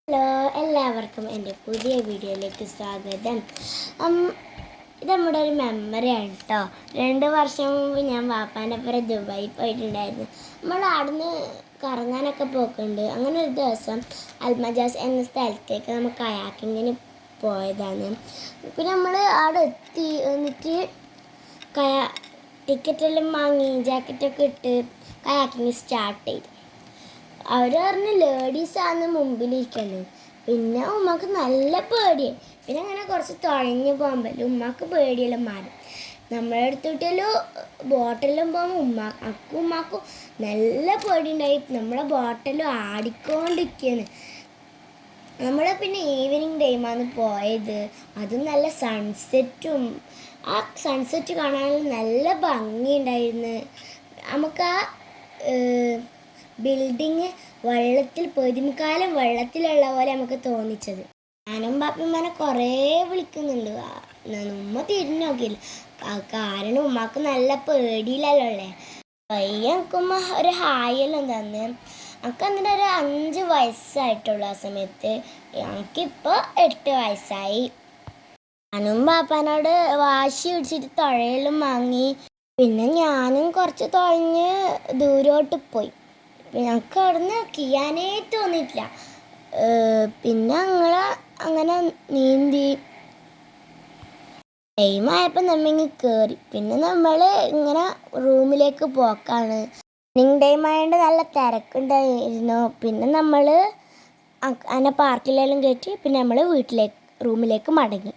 Hello, എല്ലാവർക്കും എൻ്റെ പുതിയ വീഡിയോയിലേക്ക് സ്വാഗതം. ഇത് നമ്മുടെ ഒരു മെമ്മറിയാണ് കേട്ടോ. 2 വർഷം മുമ്പ് ഞാൻ വാപ്പാൻ്റെ ഒപ്പം ദുബായി പോയിട്ടുണ്ടായിരുന്നു. നമ്മൾ അവിടുന്ന് കറങ്ങാനൊക്കെ പോക്കുണ്ട്. അങ്ങനെ ഒരു ദിവസം അൽമജാസ് എന്ന സ്ഥലത്തേക്ക് നമ്മൾ കയാക്കിങ്ങിന് പോയതാണ്. പിന്നെ നമ്മൾ അവിടെ എത്തി എന്നിട്ട് ടിക്കറ്റെല്ലാം വാങ്ങി ജാക്കറ്റൊക്കെ ഇട്ട് കയാക്കിങ് സ്റ്റാർട്ട് ചെയ്തു. അവർ പറഞ്ഞ് ലേഡീസാണ് മുമ്പിലിരിക്കുന്നത്. പിന്നെ ഉമ്മക്ക് നല്ല പേടിയായി. പിന്നെ അങ്ങനെ കുറച്ച് തുഴഞ്ഞു പോകാൻ പറ്റും. ഉമ്മക്ക് പേടിയെല്ലാം മാറി. നമ്മളെ അടുത്തിട്ടൊരു ബോട്ടെല്ലാം പോകുമ്പോൾ ഉമ്മാക്കും നല്ല പേടിയുണ്ടായി. നമ്മളെ ബോട്ടെല്ലാം ആടിക്കൊണ്ടിരിക്കുകയാണ്. നമ്മൾ പിന്നെ ഈവനിങ് ടൈമാണ് പോയത്. അതും നല്ല സൺസെറ്റും. ആ സൺസെറ്റ് കാണാൻ നല്ല ഭംഗിയുണ്ടായിരുന്നു. നമുക്ക് ആ ബിൽഡിങ് വെള്ളത്തിൽ പൊതുമുക്കാലം വെള്ളത്തിലുള്ള പോലെ നമുക്ക് തോന്നിച്ചത്. ഞാനും പാപ്പമ്മനെ കുറേ വിളിക്കുന്നുണ്ട്. ഉമ്മ തിരിഞ്ഞു നോക്കിയില്ല. കാരണം ഉമ്മക്ക് നല്ല പേടിയില്ലല്ലോ അല്ലേ. പയ്യെ എനിക്കുമ്മ ഒരു ഹായെല്ലാം തന്ന്. എനിക്ക് എന്നിട്ട് ഒരു 5 വയസ്സായിട്ടുള്ളൂ. ആ സമയത്ത് എനിക്കിപ്പോൾ 8 വയസ്സായി. ഞാനും പാപ്പാനോട് വാശി പിടിച്ചിട്ട് തുഴയെല്ലാം വാങ്ങി. പിന്നെ ഞാനും കുറച്ച് തുഴഞ്ഞ് ദൂരോട്ട് പോയി. ഞങ്ങൾക്ക് അവിടുന്ന് കിയാനേ തോന്നിയിട്ടില്ല. പിന്നെ ഞങ്ങൾ അങ്ങനെ നീന്തി ടൈമായപ്പോൾ നമ്മിങ്ങ് കയറി. പിന്നെ നമ്മൾ ഇങ്ങനെ റൂമിലേക്ക് പോക്കാണ്. ഈവനിങ് ടൈം ആയതുകൊണ്ട് നല്ല തിരക്കുണ്ടായിരുന്നു. പിന്നെ നമ്മൾ അങ്ങനെ പാർക്കിലെല്ലാം കയറ്റി പിന്നെ നമ്മൾ റൂമിലേക്ക് മടങ്ങി.